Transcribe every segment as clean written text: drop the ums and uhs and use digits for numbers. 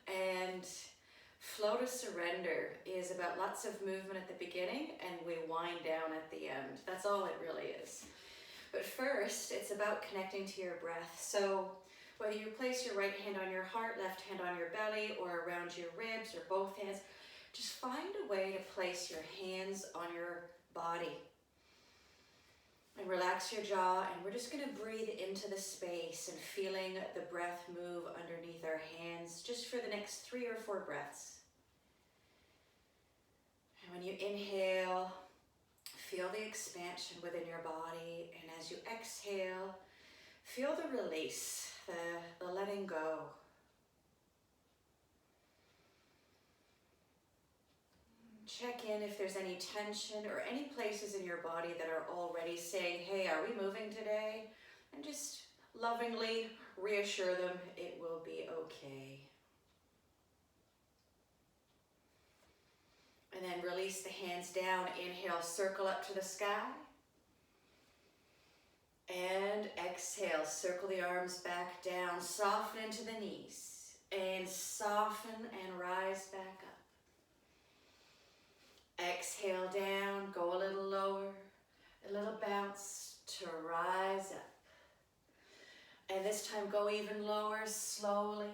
And flow to surrender is about lots of movement at the beginning and we wind down at the end. That's all it really is. But first, it's about connecting to your breath. So whether you place your right hand on your heart, left hand on your belly, or around your ribs, or both hands, just find a way to place your hands on your body. And relax your jaw, and we're just going to breathe into the space and feeling the breath move underneath our hands just for the next 3 or 4 breaths. And when you inhale, feel the expansion within your body, and as you exhale, feel the release, the letting go. Check in if there's any tension or any places in your body that are already saying, hey, are we moving today? And just lovingly reassure them it will be okay. And then release the hands down. Inhale, circle up to the sky. And exhale, circle the arms back down. Soften into the knees. And soften and rise back up. Exhale down, go a little lower, a little bounce to rise up. And this time go even lower, slowly,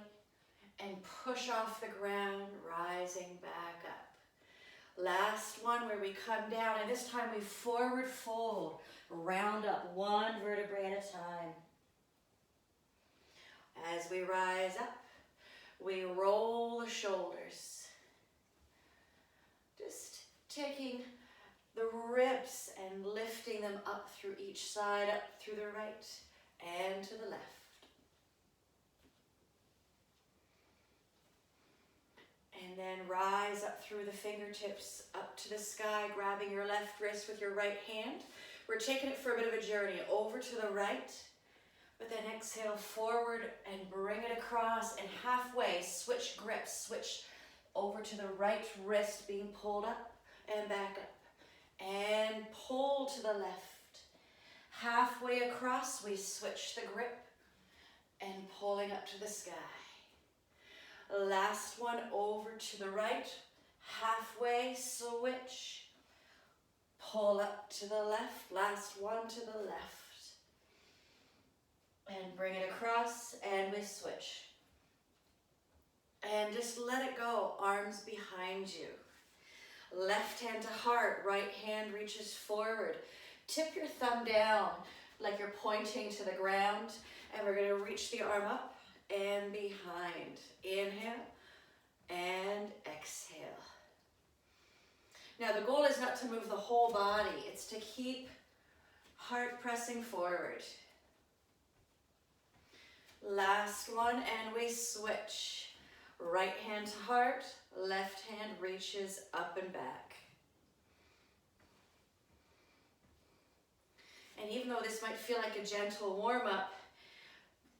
and push off the ground, rising back up. Last one where we come down, and this time we forward fold, round up one vertebrae at a time. As we rise up, we roll the shoulders. Just taking the ribs and lifting them up through each side, up through the right and to the left. And then rise up through the fingertips, up to the sky, grabbing your left wrist with your right hand. We're taking it for a bit of a journey, over to the right, but then exhale forward and bring it across, and halfway, switch grips, switch over to the right wrist being pulled up, and back up, and pull to the left. Halfway across, we switch the grip, and pulling up to the sky. Last one, over to the right, halfway, switch, pull up to the left, last one to the left, and bring it across, and we switch. And just let it go, arms behind you. Left hand to heart, right hand reaches forward. Tip your thumb down like you're pointing to the ground, and we're going to reach the arm up and behind. Inhale and exhale. Now the goal is not to move the whole body, it's to keep heart pressing forward. Last one, and we switch. Right hand to heart, left hand reaches up and back. And even though this might feel like a gentle warm-up,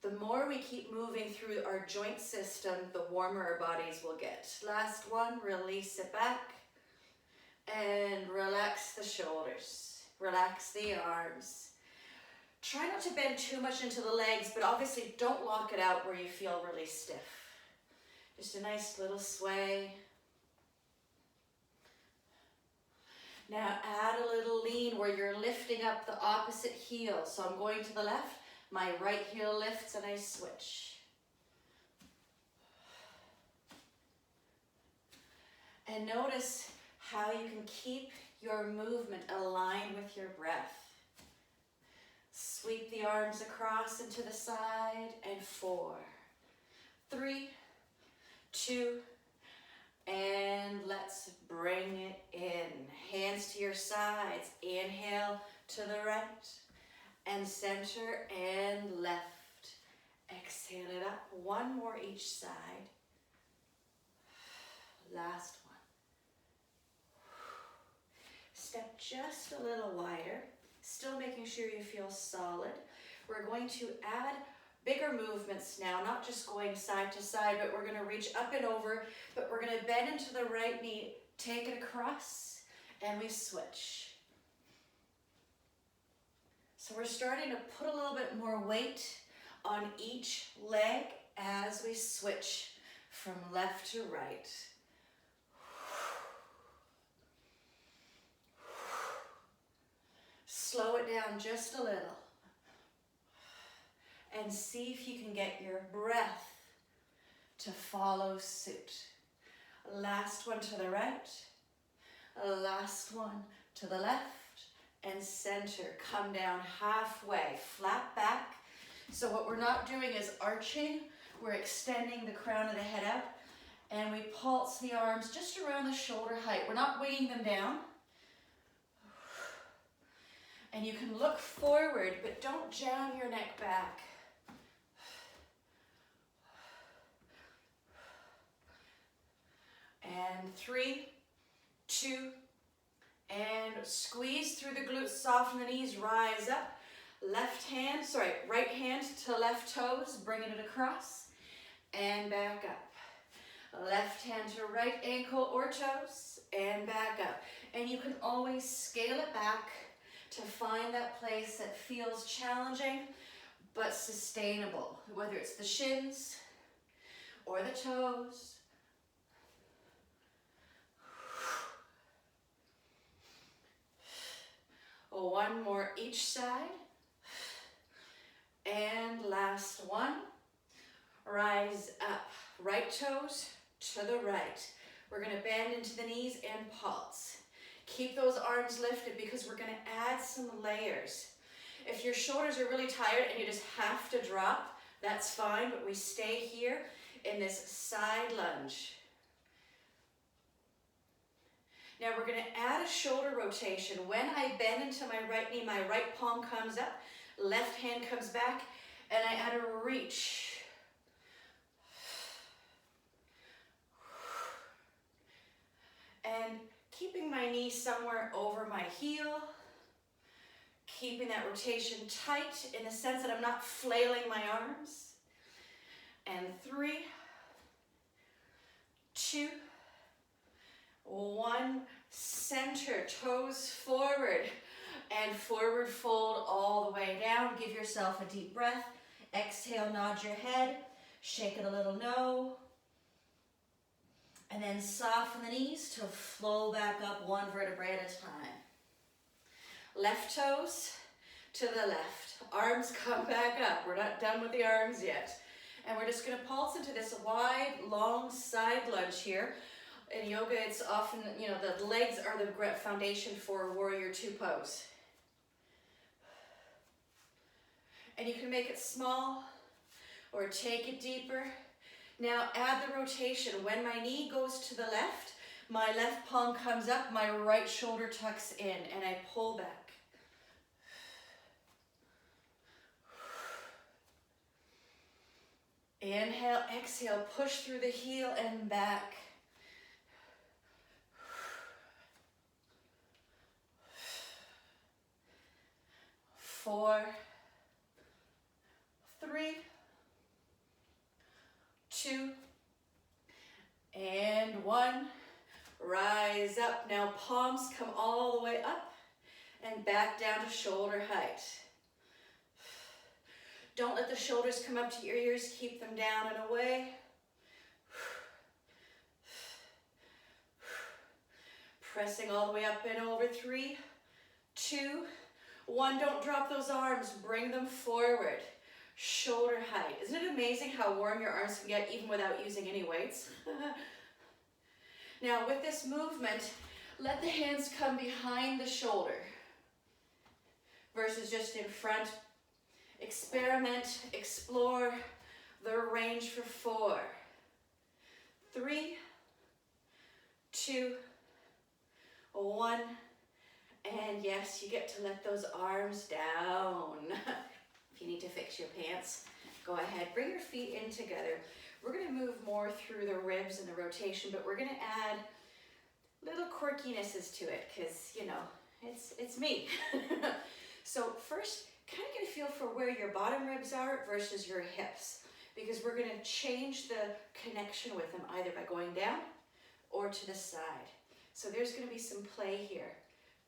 the more we keep moving through our joint system, the warmer our bodies will get. Last one, release it back. And relax the shoulders. Relax the arms. Try not to bend too much into the legs, but obviously don't lock it out where you feel really stiff. Just a nice little sway. Now add a little lean where you're lifting up the opposite heel. So I'm going to the left, my right heel lifts and I switch. And notice how you can keep your movement aligned with your breath. Sweep the arms across and to the side, and 4, 3, 2, and let's bring it in. Hands to your sides. Inhale to the right, and center and left. Exhale it up. One more each side. Last one. Step just a little wider, still making sure you feel solid. We're going to add bigger movements now, not just going side to side, but we're going to reach up and over, but we're going to bend into the right knee, take it across, and we switch. So we're starting to put a little bit more weight on each leg as we switch from left to right. Slow it down just a little. And see if you can get your breath to follow suit. Last one to the right. Last one to the left. And center. Come down halfway. Flat back. So what we're not doing is arching. We're extending the crown of the head out. And we pulse the arms just around the shoulder height. We're not weighing them down. And you can look forward, but don't jam your neck back. And 3, 2, and squeeze through the glutes, soften the knees, rise up. Right hand to left toes, bringing it across, and back up. Left hand to right ankle or toes, and back up. And you can always scale it back to find that place that feels challenging, but sustainable. Whether it's the shins, or the toes. One more each side. And last one. Rise up. Right toes to the right. We're going to bend into the knees and pulse. Keep those arms lifted because we're going to add some layers. If your shoulders are really tired and you just have to drop, that's fine, but we stay here in this side lunge. Now we're going to add a shoulder rotation. When I bend into my right knee, my right palm comes up, left hand comes back, and I add a reach. And keeping my knee somewhere over my heel, keeping that rotation tight in the sense that I'm not flailing my arms. And 3, 2, 1, center, toes forward, and forward fold all the way down. Give yourself a deep breath. Exhale, nod your head, shake it a little no. And then soften the knees to flow back up one vertebrae at a time. Left toes to the left. Arms come back up. We're not done with the arms yet. And we're just going to pulse into this wide, long side lunge here. In yoga, it's often, the legs are the foundation for warrior two pose. And you can make it small or take it deeper. Now add the rotation. When my knee goes to the left, my left palm comes up, my right shoulder tucks in, and I pull back. Inhale, exhale, push through the heel and back. 4, 3, 2, and 1. Rise up. Now palms come all the way up and back down to shoulder height. Don't let the shoulders come up to your ears. Keep them down and away. Pressing all the way up and over. 3, 2, 1. Don't drop those arms. Bring them forward. Shoulder height. Isn't it amazing how warm your arms can get even without using any weights? Now with this movement, let the hands come behind the shoulder versus just in front. Experiment, explore the range for 4, 3, 2, 1. And yes, you get to let those arms down. If you need to fix your pants, go ahead. Bring your feet in together. We're going to move more through the ribs and the rotation, but we're going to add little quirkinesses to it because, it's me. So first, kind of get a feel for where your bottom ribs are versus your hips, because we're going to change the connection with them either by going down or to the side. So there's going to be some play here,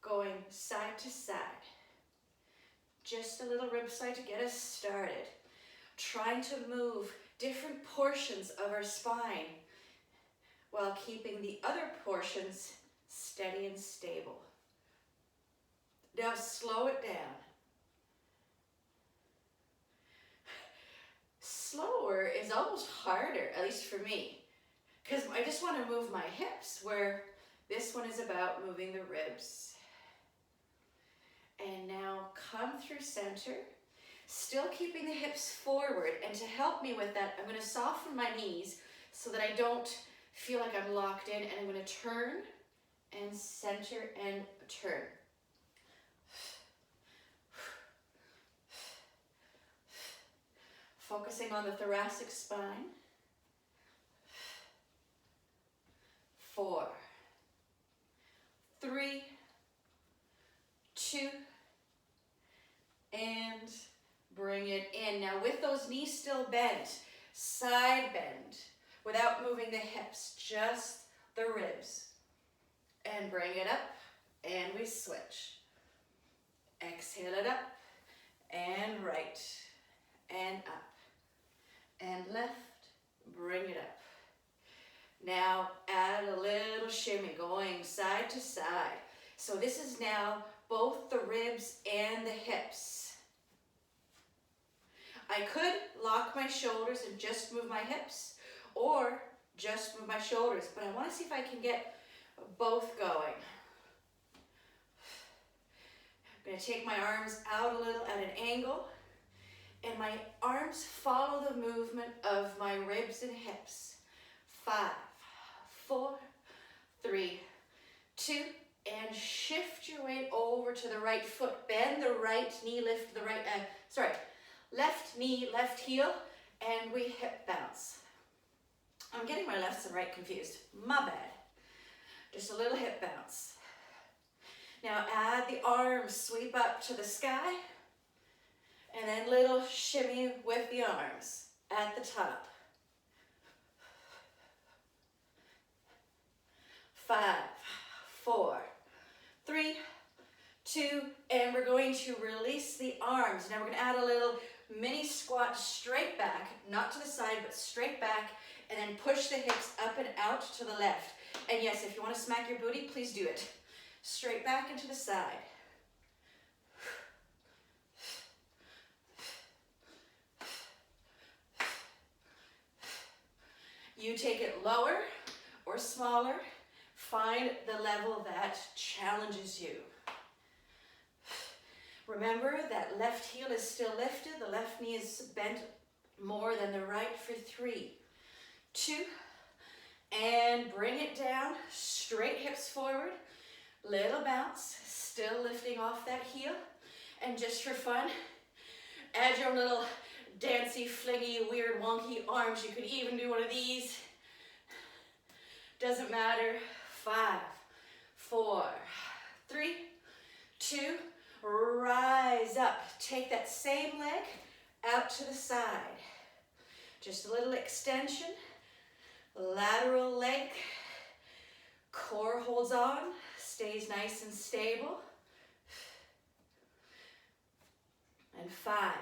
going side to side. Just a little rib side to get us started. Trying to move different portions of our spine while keeping the other portions steady and stable. Now slow it down. Slower is almost harder, at least for me, because I just want to move my hips, where this one is about moving the ribs. And now come through center, still keeping the hips forward. And to help me with that, I'm going to soften my knees so that I don't feel like I'm locked in. And I'm going to turn and center and turn. Focusing on the thoracic spine. 4, 3, 2, and bring it in. Now with those knees still bent, side bend, without moving the hips, just the ribs. And bring it up, and we switch. Exhale it up, and right, and up, and left, bring it up. Now add a little shimmy going side to side. So this is now both the ribs and the hips. I could lock my shoulders and just move my hips, or just move my shoulders, but I want to see if I can get both going. I'm going to take my arms out a little at an angle, and my arms follow the movement of my ribs and hips. 5, 4, 3, 2, and shift your weight over to the right foot. Bend the right knee, lift the right, left knee, left heel, and we hip bounce. I'm getting my lefts and right confused. My bad. Just a little hip bounce. Now add the arms, sweep up to the sky, and then little shimmy with the arms at the top. 5, 4, 3, 2, and we're going to release the arms. Now we're going to add a little mini squat straight back, not to the side, but straight back, and then push the hips up and out to the left. And yes, if you want to smack your booty, please do it. Straight back and to the side. You take it lower or smaller. Find the level that challenges you. Remember that left heel is still lifted. The left knee is bent more than the right for 3, 2, and bring it down. Straight hips forward. Little bounce. Still lifting off that heel. And just for fun, add your little dancy, flingy, weird, wonky arms. You could even do one of these. Doesn't matter. 5, 4, 3, 2, rise up. Take that same leg out to the side. Just a little extension. Lateral leg. Core holds on, stays nice and stable. And 5,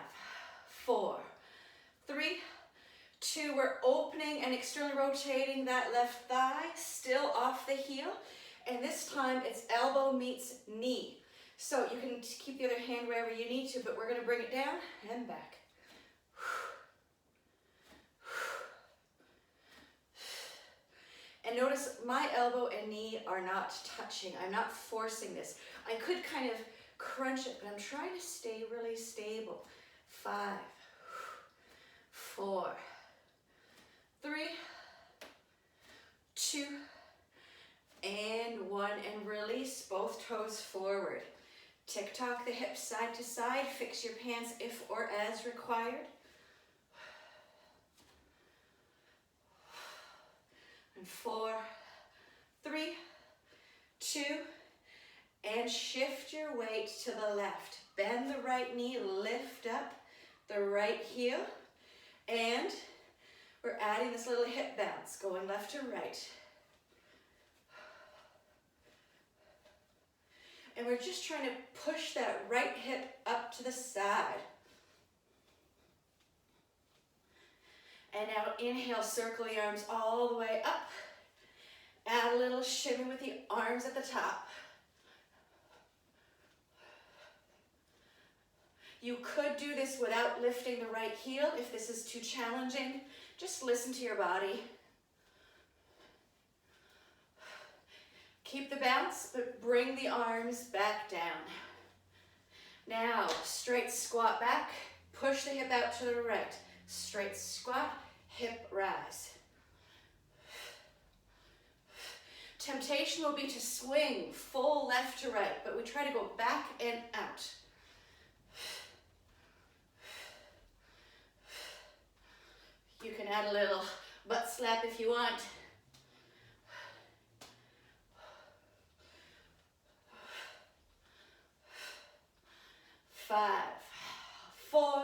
4, 3, 2, we're opening and externally rotating that left thigh, still off the heel. And this time it's elbow meets knee. So you can keep the other hand wherever you need to, but we're going to bring it down and back. And notice my elbow and knee are not touching. I'm not forcing this. I could kind of crunch it, but I'm trying to stay really stable. 5, 4, 3, 2, and 1, and release both toes forward. Tick-tock the hips side to side. Fix your pants if or as required. And 4, 3, 2, and shift your weight to the left. Bend the right knee, lift up the right heel, and we're adding this little hip bounce, going left to right. And we're just trying to push that right hip up to the side. And now inhale, circle the arms all the way up. Add a little shimmy with the arms at the top. You could do this without lifting the right heel if this is too challenging. Just listen to your body. Keep the bounce, but bring the arms back down. Now, straight squat back, push the hip out to the right. Straight squat, hip rise. Temptation will be to swing full left to right, but we try to go back and out. You can add a little butt slap if you want. 5, 4,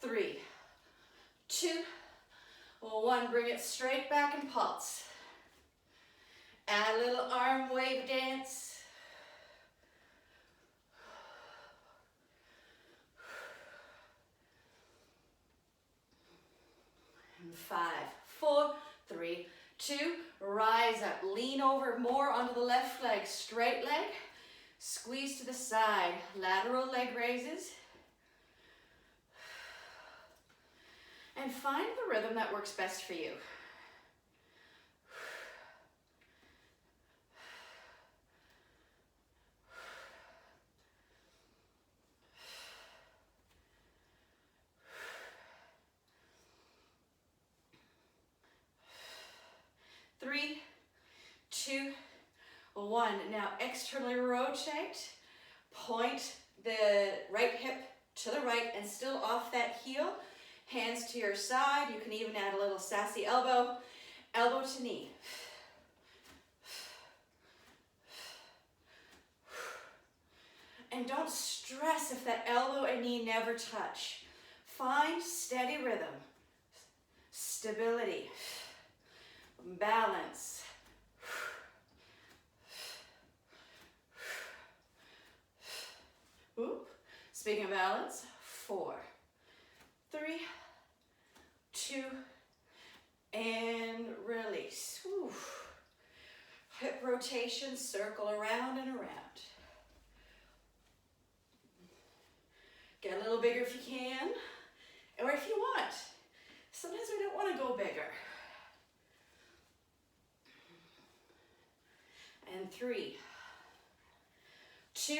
3, 2, 1. Bring it straight back and pulse. Add a little arm wave dance. And 5, 4, 3, 2. Rise up. Lean over more onto the left leg. Straight leg. Squeeze to the side. Lateral leg raises. And find the rhythm that works best for you. Three, 2, 1. Now externally rotate. Point the right hip to the right and still off that heel. Hands to your side. You can even add a little sassy elbow. Elbow to knee. And don't stress if that elbow and knee never touch. Find steady rhythm, stability, balance. Ooh. Speaking of balance, 4, 3, 2, and release. Ooh. Hip rotation, circle around and around. Get a little bigger if you can, or if you want. Sometimes we don't want to go bigger. And 3, 2,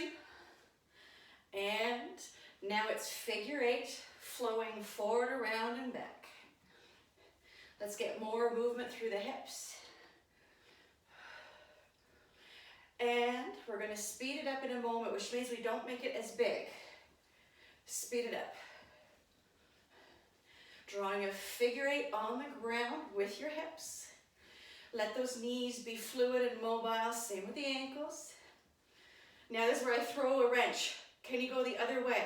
and now it's figure 8, flowing forward, around, and back. Let's get more movement through the hips. And we're going to speed it up in a moment, which means we don't make it as big. Speed it up. Drawing a figure 8 on the ground with your hips. Let those knees be fluid and mobile. Same with the ankles. Now this is where I throw a wrench. Can you go the other way?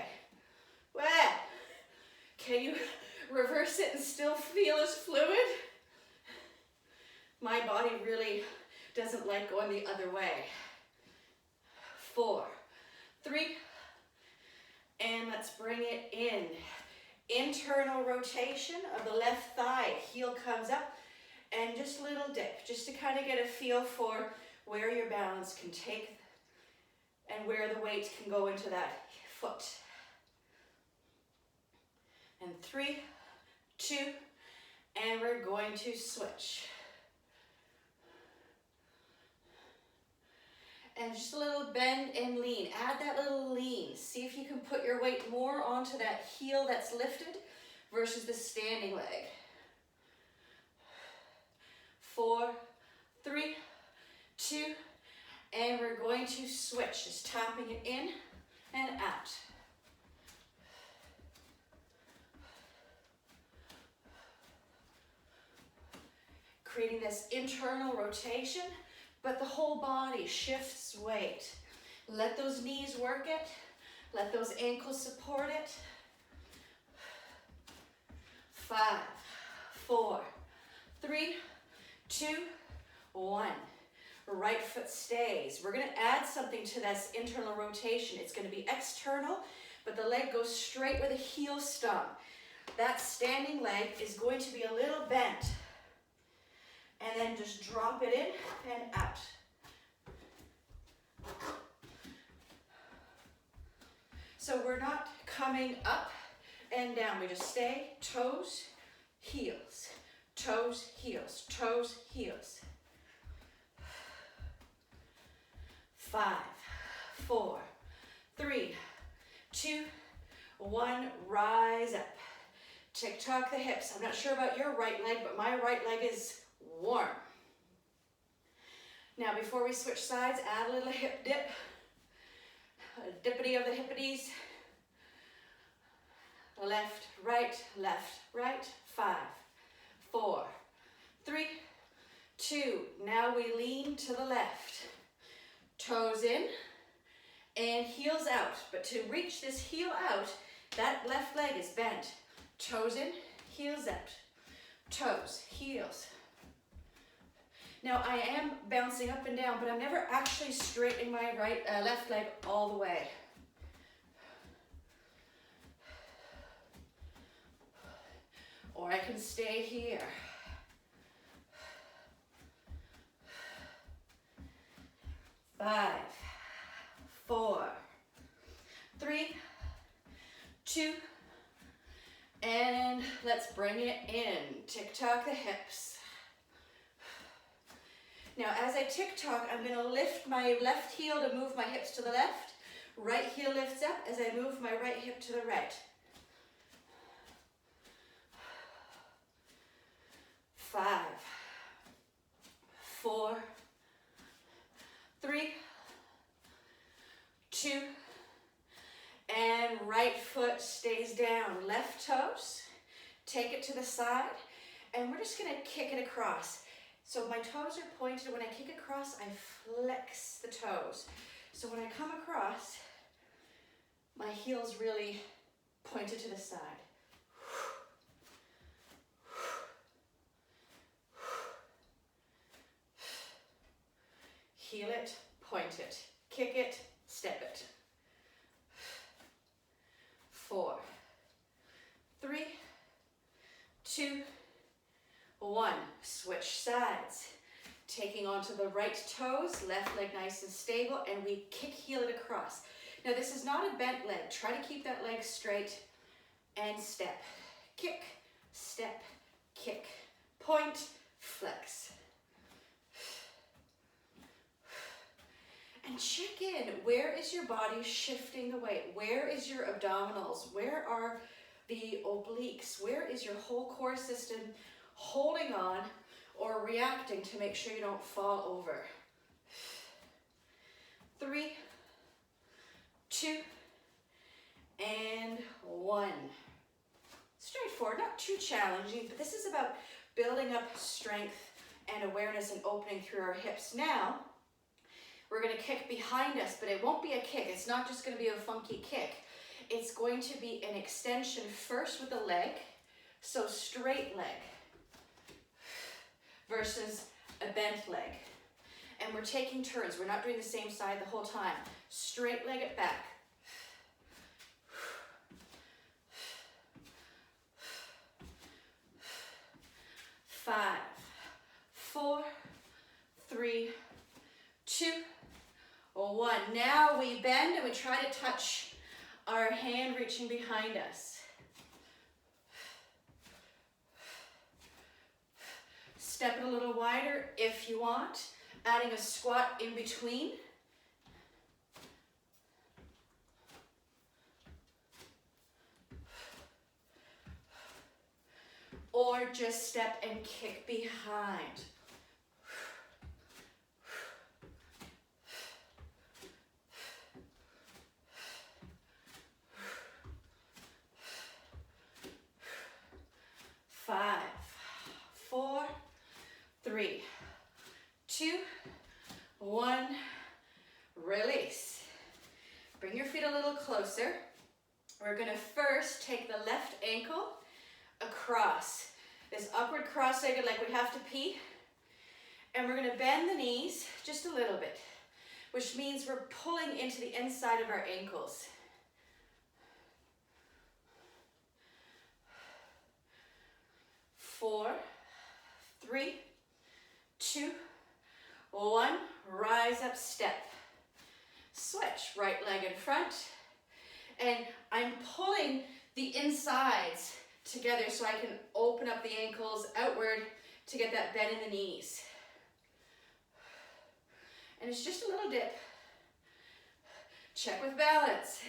Well, can you reverse it and still feel as fluid? My body really doesn't like going the other way. 4, 3, and let's bring it in. Internal rotation of the left thigh. Heel comes up and just a little dip, just to kind of get a feel for where your balance can take and where the weight can go into that foot. And 3, 2, and we're going to switch. And just a little bend and lean. Add that little lean. See if you can put your weight more onto that heel that's lifted versus the standing leg. 4, 3, 2, and we're going to switch. Just tapping it in and out. Creating this internal rotation, but the whole body shifts weight. Let those knees work it. Let those ankles support it. 5, 4, 3, 2, 1. Right foot stays. We're going to add something to this internal rotation. It's going to be external, but the leg goes straight with a heel stomp. that standing leg is going to be a little bent. And then just drop it in and out. So we're not coming up and down. We just stay toes, heels, toes, heels, toes, heels. 5, 4, 3, 2, 1, rise up. Tick-tock the hips. I'm not sure about your right leg, but my right leg is warm. Now before we switch sides, add a little hip dip. A dippity of the hippities. Left, right, 5, 4, 3, 2. Now we lean to the left. Toes in and heels out. But to reach this heel out, that left leg is bent. Toes in, heels out. Toes, heels. Now I am bouncing up and down, but I'm never actually straightening my left leg all the way. Or I can stay here. 5, 4, 3, 2, and let's bring it in. Tick-tock the hips. Now as I tick-tock, I'm going to lift my left heel to move my hips to the left. Right heel lifts up as I move my right hip to the right. 5, 4, 3, 2, and right foot stays down. Left toes, take it to the side, and we're just going to kick it across. So my toes are pointed. When I kick across, I flex the toes. So when I come across, my heel's really pointed to the side. Heel it, point it, kick it, step it. 4, 3, 2, 1. Switch sides. Taking onto the right toes, left leg nice and stable, and we kick heel it across. Now this is not a bent leg. Try to keep that leg straight and step. Kick, step, kick, point, flex. And check in, where is your body shifting the weight? Where is your abdominals? Where are the obliques? Where is your whole core system holding on or reacting to make sure you don't fall over? 3, 2, and 1. Straightforward, not too challenging, but this is about building up strength and awareness and opening through our hips. Now, we're going to kick behind us, but it won't be a kick. It's not just going to be a funky kick. It's going to be an extension first with the leg, so straight leg versus a bent leg. And we're taking turns. We're not doing the same side the whole time. Straight leg it back. 5, 4, 3, 2, 1. Now we bend and we try to touch our hand reaching behind us. Step it a little wider if you want, adding a squat in between. Or just step and kick behind. Five, 4, 3, 2, 1. Release. Bring your feet a little closer. We're going to first take the left ankle across this upward cross-legged like we have to pee, and we're going to bend the knees just a little bit, which means we're pulling into the inside of our ankles. up, step. Switch, right leg in front. And I'm pulling the insides together so I can open up the ankles outward to get that bend in the knees. And it's just a little dip. Check with balance.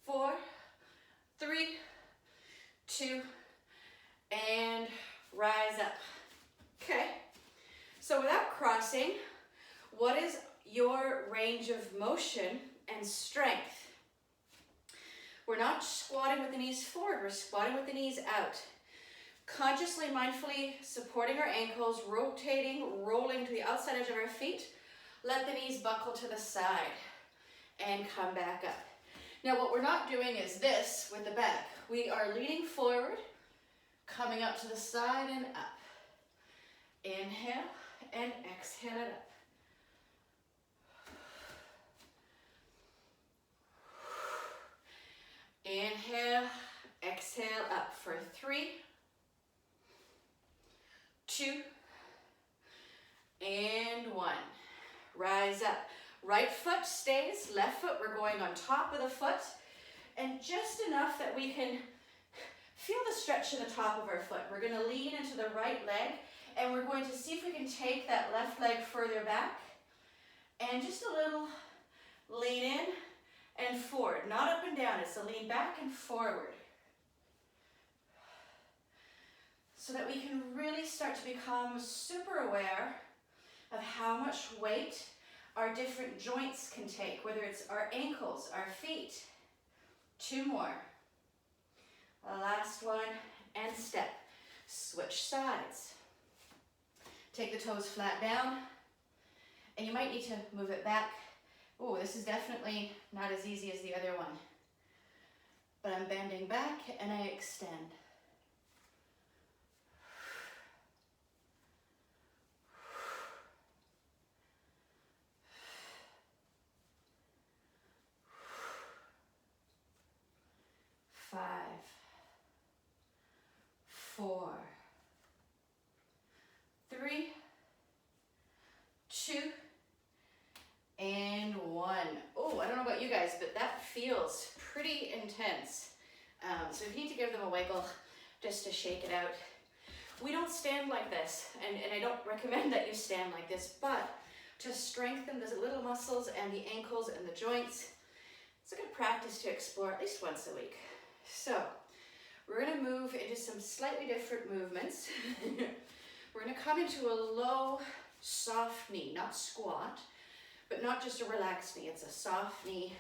4, 3, 2, and rise up. Okay, so without crossing, what is your range of motion and strength? We're not squatting with the knees forward, we're squatting with the knees out. Consciously, mindfully supporting our ankles, rotating, rolling to the outside edge of our feet. Let the knees buckle to the side and come back up. Now what we're not doing is this with the back. We are leaning forward, coming up to the side and up. Inhale and exhale it up. Inhale, exhale up for 3, 2, and 1. Rise up. Right foot stays, left foot, we're going on top of the foot, and just enough that we can feel the stretch in the top of our foot. We're going to lean into the right leg, and we're going to see if we can take that left leg further back, and just a little lean in and forward. Not up and down, it's a lean back and forward. So that we can really start to become super aware of how much weight our different joints can take, whether it's our ankles, our feet. 2 more. Last one, and step. Switch sides. Take the toes flat down, and you might need to move it back. Oh, this is definitely not as easy as the other one. But I'm bending back and I extend. Five, 4, 3, 2, and 1. Oh, I don't know about you guys, but that feels pretty intense. So if you need to give them a wiggle just to shake it out. We don't stand like this, and I don't recommend that you stand like this, but to strengthen the little muscles and the ankles and the joints, it's a good practice to explore at least once a week. So we're going to move into some slightly different movements. We're going to come into a low, soft knee, not squat, but not just a relaxed knee. It's a soft knee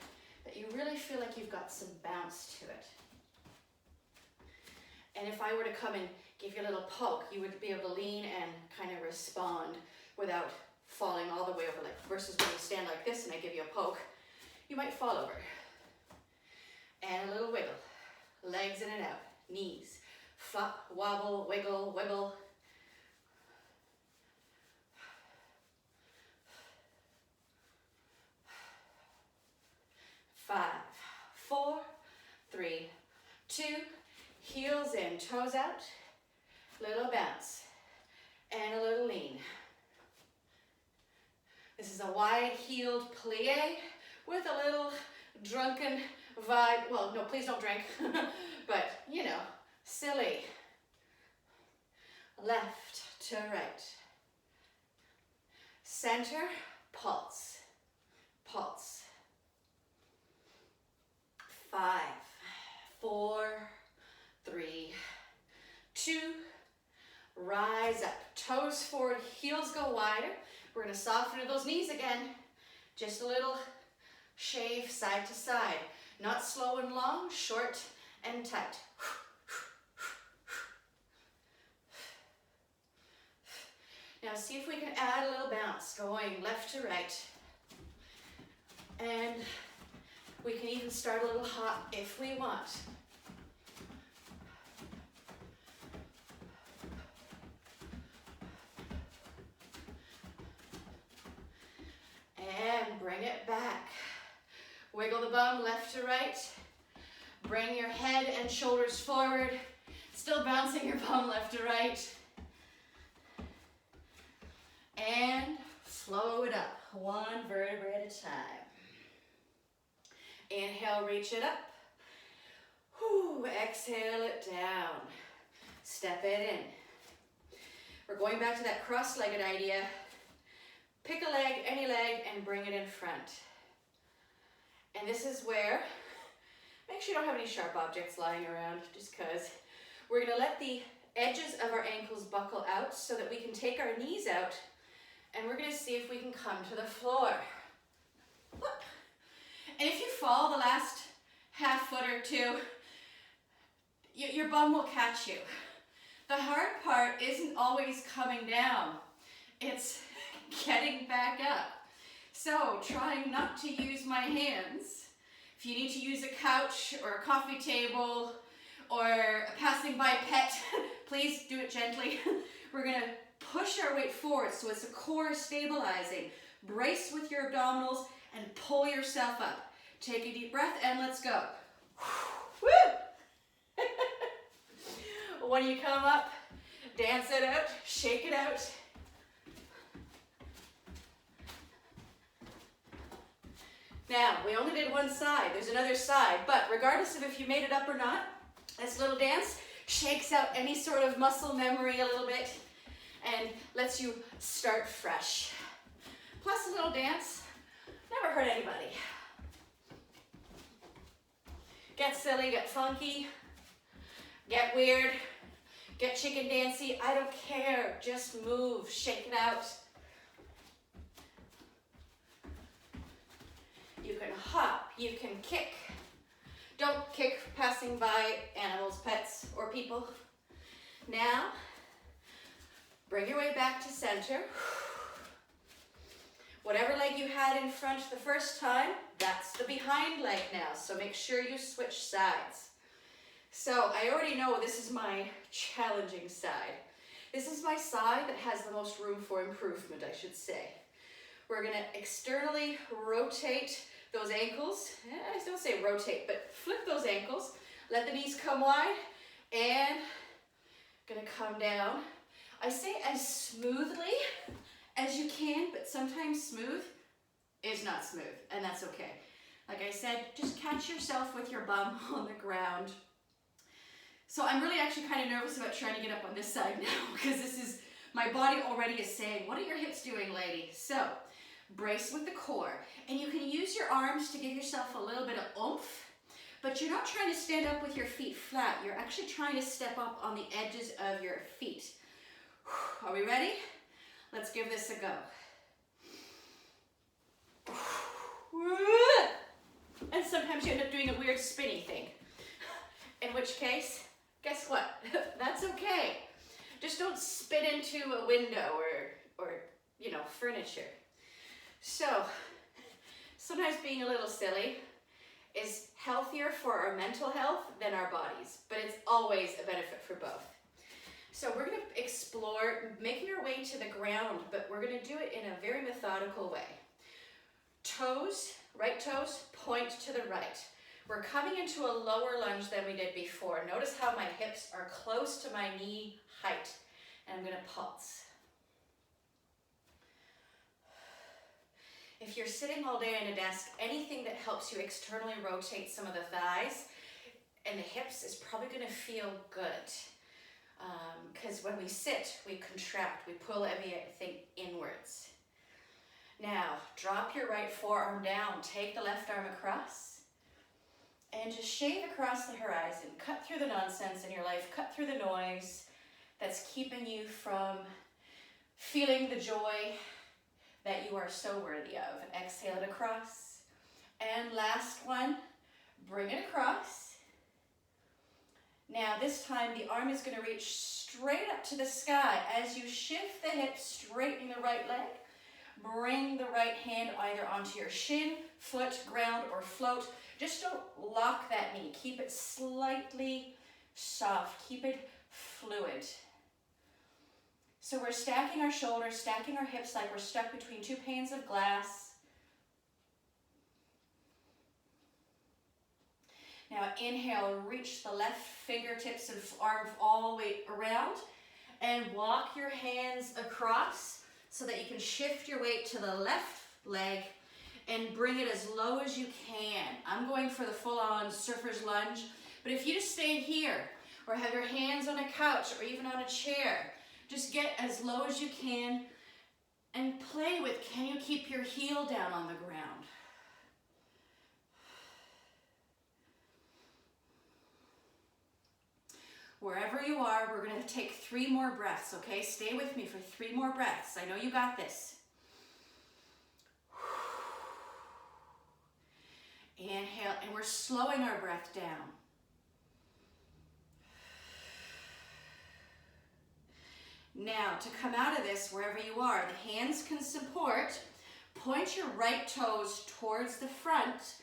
that you really feel like you've got some bounce to it. And if I were to come and give you a little poke, you would be able to lean and kind of respond without falling all the way over, like versus when you stand like this and I give you a poke, you might fall over. And a little wiggle. Legs in and out. Knees. Flop, wobble, wiggle, wiggle. 5, 4, 3, 2, heels in, toes out, little bounce, and a little lean. This is a wide-heeled plie with a little drunken vibe. Well, no, please don't drink, but, you know, silly. Left to right. Center, pulse, pulse. 5, 4, 3, 2, rise up. Toes forward, heels go wider. We're going to soften to those knees again. Just a little shave side to side. Not slow and long, short and tight. Now see if we can add a little bounce, going left to right. And we can even start a little hop if we want. And bring it back. Wiggle the bum left to right. Bring your head and shoulders forward. Still bouncing your bum left to right. And flow it up, one vertebra at a time. Inhale, reach it up. Whew, exhale it down. Step it in. We're going back to that cross-legged idea. Pick a leg, any leg, and bring it in front. And this is where, make sure you don't have any sharp objects lying around, just because. We're gonna let the edges of our ankles buckle out so that we can take our knees out, and we're gonna see if we can come to the floor. Whoop. And if you fall the last half foot or two, your bum will catch you. The hard part isn't always coming down. It's getting back up. So trying not to use my hands. If you need to use a couch or a coffee table or a passing by pet, please do it gently. We're gonna push our weight forward so it's a core stabilizing. Brace with your abdominals and pull yourself up. Take a deep breath and let's go. Woo! When you come up, dance it out, shake it out. Now, we only did one side. There's another side, but regardless of if you made it up or not, this little dance shakes out any sort of muscle memory a little bit and lets you start fresh. Plus a little dance, never hurt anybody. Get silly, get funky, get weird, get chicken dancey, I don't care. Just move, shake it out. You can hop, you can kick. Don't kick passing by animals, pets, or people. Now, bring your way back to center. Whatever leg you had in front the first time, that's the behind leg now. So make sure you switch sides. So I already know this is my challenging side. This is my side that has the most room for improvement, I should say. We're gonna externally rotate those ankles. I don't say rotate, but flip those ankles. Let the knees come wide and gonna come down. I say as smoothly as you can, but sometimes smooth is not smooth, and that's okay. Like I said, just catch yourself with your bum on the ground. So I'm really actually kind of nervous about trying to get up on this side now because this is, my body already is saying, what are your hips doing, lady? So brace with the core, and you can use your arms to give yourself a little bit of oomph, but you're not trying to stand up with your feet flat. You're actually trying to step up on the edges of your feet. Are we ready? Let's give this a go. And sometimes you end up doing a weird spinny thing. In which case, guess what? That's okay. Just don't spin into a window or you know, furniture. So, sometimes being a little silly is healthier for our mental health than our bodies, but it's always a benefit for both. So we're going to explore making our way to the ground, but we're going to do it in a very methodical way. Toes, right toes, point to the right. We're coming into a lower lunge than we did before. Notice how my hips are close to my knee height, and I'm going to pulse. If you're sitting all day at a desk, anything that helps you externally rotate some of the thighs and the hips is probably going to feel good. Because when we sit, we contract, we pull everything inwards. Now, drop your right forearm down, take the left arm across, and just shave across the horizon. Cut through the nonsense in your life, cut through the noise that's keeping you from feeling the joy that you are so worthy of. Exhale it across. And last one, bring it across. Now this time the arm is going to reach straight up to the sky. As you shift the hips, straightening the right leg, bring the right hand either onto your shin, foot, ground, or float. Just don't lock that knee. Keep it slightly soft. Keep it fluid. So we're stacking our shoulders, stacking our hips like we're stuck between two panes of glass. Now inhale, reach the left fingertips and arm all the way around and walk your hands across so that you can shift your weight to the left leg and bring it as low as you can. I'm going for the full-on surfer's lunge, but if you just stay here or have your hands on a couch or even on a chair, just get as low as you can and play with, can you keep your heel down on the ground? Wherever you are, we're going to take 3 more breaths, okay? Stay with me for 3 more breaths. I know you got this. Inhale, and we're slowing our breath down. Now, to come out of this, wherever you are, the hands can support. Point your right toes towards the front,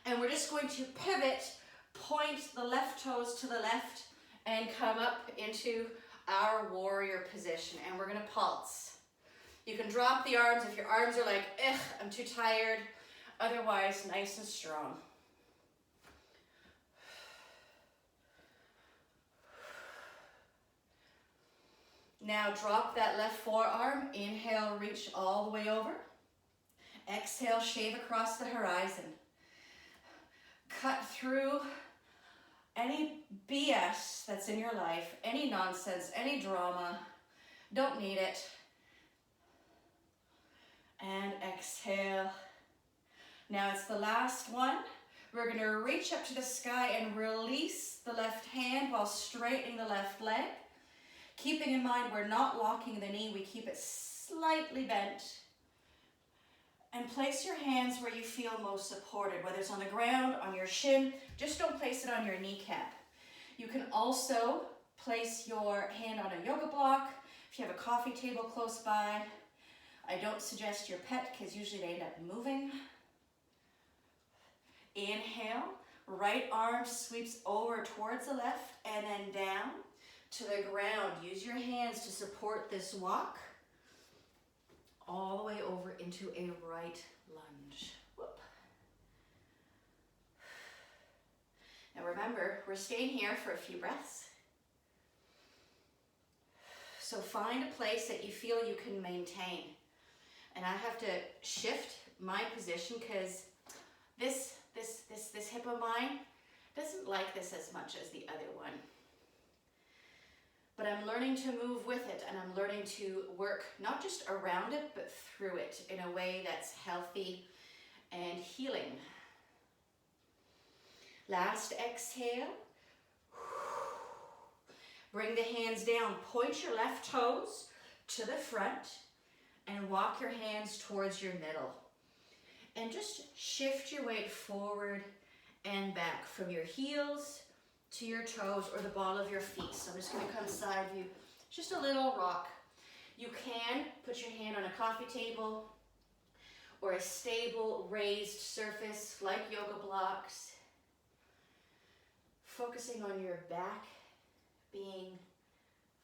and we're just going to pivot, point the left toes to the left, and come up into our warrior position, and we're gonna pulse. You can drop the arms if your arms are like, ugh, I'm too tired. Otherwise, nice and strong. Now drop that left forearm. Inhale, reach all the way over. Exhale, shave across the horizon. Cut through any BS that's in your life, any nonsense, any drama. Don't need it. And exhale. Now it's the last one. We're going to reach up to the sky and release the left hand while straightening the left leg. Keeping in mind we're not locking the knee, we keep it slightly bent. And place your hands where you feel most supported, whether it's on the ground, on your shin, just don't place it on your kneecap. You can also place your hand on a yoga block if you have a coffee table close by. I don't suggest your pet because usually they end up moving. Inhale, right arm sweeps over towards the left and then down to the ground. Use your hands to support this walk all the way over into a right lunge. Whoop. Now remember, we're staying here for a few breaths. So find a place that you feel you can maintain. And I have to shift my position because this hip of mine doesn't like this as much as the other one. But I'm learning to move with it, and I'm learning to work not just around it, but through it in a way that's healthy and healing. Last exhale. Bring the hands down. Point your left toes to the front and walk your hands towards your middle. And just shift your weight forward and back from your heels to your toes or the ball of your feet. So I'm just going to come side view. Just a little rock. You can put your hand on a coffee table or a stable raised surface like yoga blocks. Focusing on your back being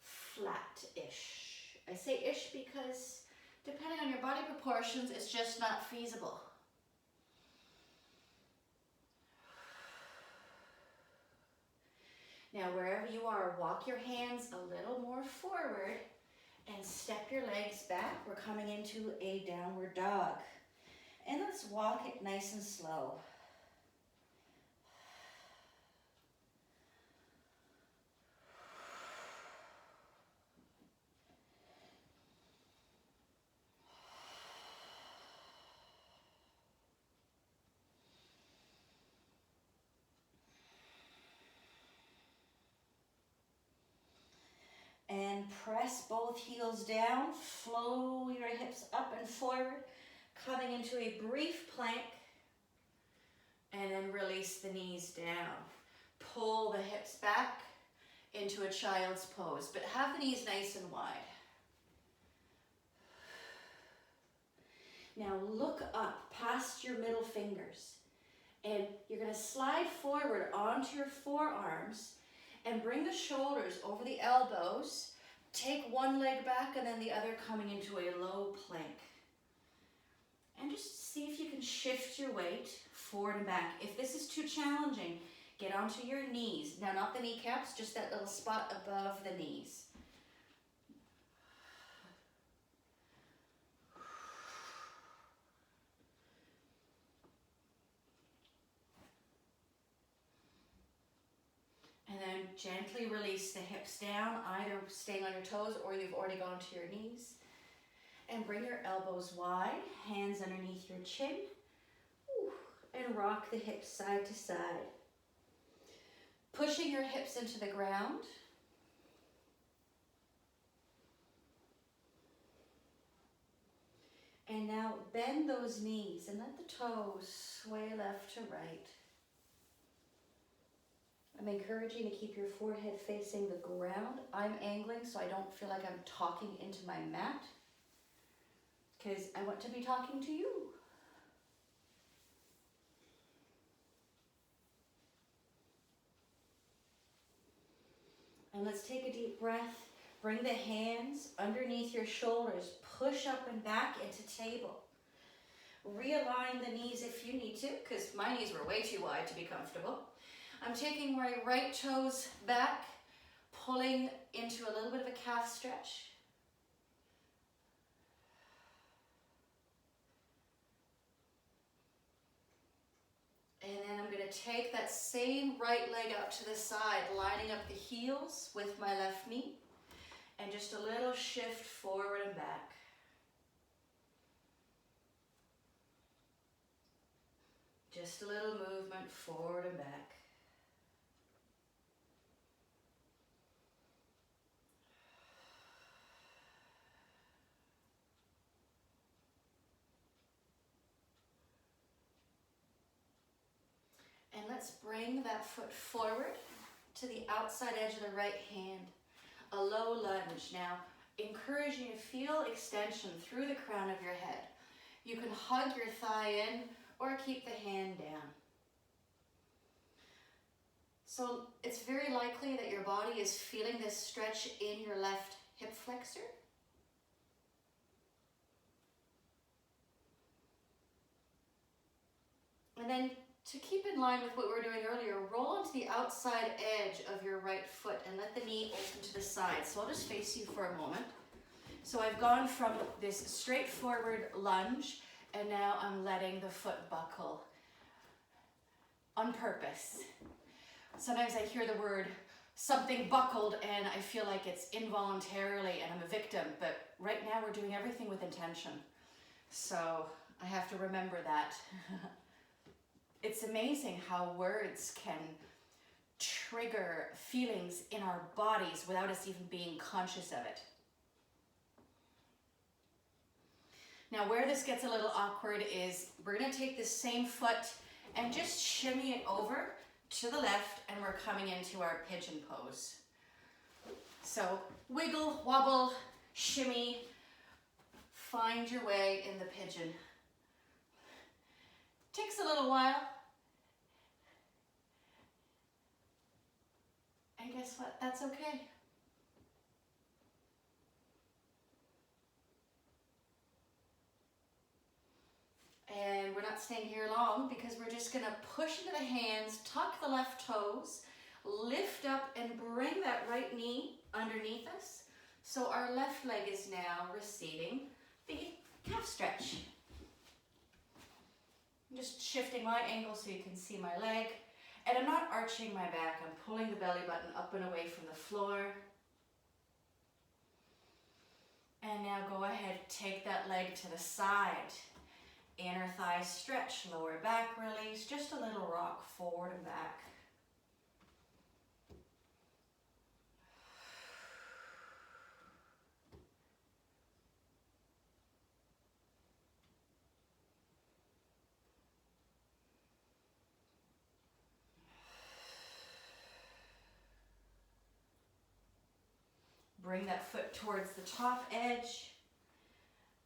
flat-ish. I say ish because depending on your body proportions, it's just not feasible. Now, wherever you are, walk your hands a little more forward and step your legs back. We're coming into a downward dog. And let's walk it nice and slow. And press both heels down, flow your hips up and forward, coming into a brief plank, and then release the knees down. Pull the hips back into a child's pose, but have the knees nice and wide. Now look up past your middle fingers, and you're going to slide forward onto your forearms and bring the shoulders over the elbows. Take one leg back and then the other coming into a low plank. And just see if you can shift your weight forward and back. If this is too challenging, get onto your knees. Now, not the kneecaps, just that little spot above the knees. gently release the hips down, either staying on your toes or you've already gone to your knees. And bring your elbows wide, hands underneath your chin. And rock the hips side to side. Pushing your hips into the ground. And now bend those knees and let the toes sway left to right. I'm encouraging you to keep your forehead facing the ground. I'm angling so I don't feel like I'm talking into my mat, because I want to be talking to you. And let's take a deep breath. Bring the hands underneath your shoulders. Push up and back into table. Realign the knees if you need to, because my knees were way too wide to be comfortable. I'm taking my right toes back, pulling into a little bit of a calf stretch. And then I'm going to take that same right leg out to the side, lining up the heels with my left knee. And just a little shift forward and back. Just a little movement forward and back. And let's bring that foot forward to the outside edge of the right hand. A low lunge. Now, encouraging you to feel extension through the crown of your head. You can hug your thigh in or keep the hand down. So it's very likely that your body is feeling this stretch in your left hip flexor. And then to keep in line with what we were doing earlier, roll onto the outside edge of your right foot and let the knee open to the side. So I'll just face you for a moment. So I've gone from this straightforward lunge, and now I'm letting the foot buckle on purpose. Sometimes I hear the word something buckled and I feel like it's involuntarily and I'm a victim, but right now we're doing everything with intention. So I have to remember that. It's amazing how words can trigger feelings in our bodies without us even being conscious of it. Now, where this gets a little awkward is we're going to take this same foot and just shimmy it over to the left, and we're coming into our pigeon pose. So wiggle, wobble, shimmy, find your way in the pigeon. Takes a little while. And guess what? That's okay. And we're not staying here long because we're just going to push into the hands, tuck the left toes, lift up and bring that right knee underneath us. So our left leg is now receiving the calf stretch. I'm just shifting my angle so you can see my leg. And I'm not arching my back, I'm pulling the belly button up and away from the floor. And now go ahead, take that leg to the side. Inner thigh stretch, lower back release, just a little rock forward and back. Bring that foot towards the top edge,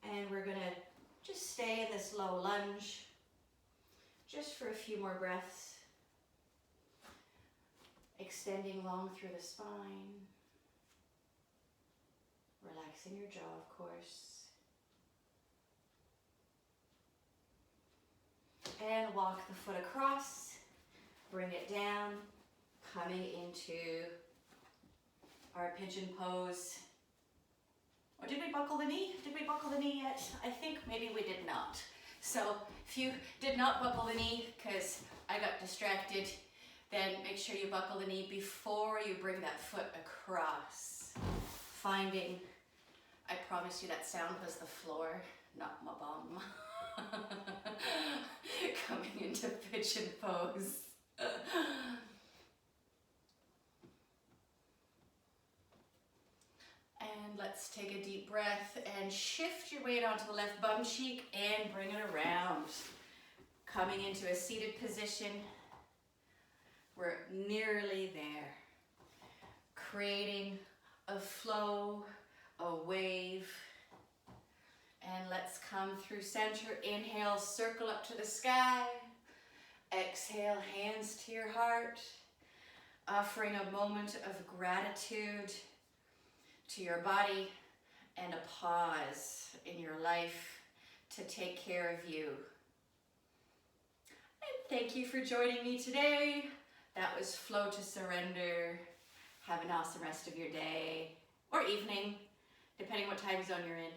and we're going to just stay in this low lunge just for a few more breaths. Extending long through the spine. Relaxing your jaw, of course. And walk the foot across. Bring it down. Coming into our pigeon pose. Or did we buckle the knee? Did we buckle the knee yet? I think maybe we did not. So if you did not buckle the knee because I got distracted, Then make sure you buckle the knee before you bring that foot across. Finding, I promise you that sound was the floor, not my bum. Coming into pigeon pose. And let's take a deep breath and shift your weight onto the left bum cheek and bring it around. Coming into a seated position. We're nearly there. Creating a flow, a wave. And let's come through center. Inhale, circle up to the sky. Exhale, hands to your heart. Offering a moment of gratitude to your body and a pause in your life to take care of you. And thank you for joining me today. That was Flow to Surrender. Have an awesome rest of your day or evening, depending what time zone you're in.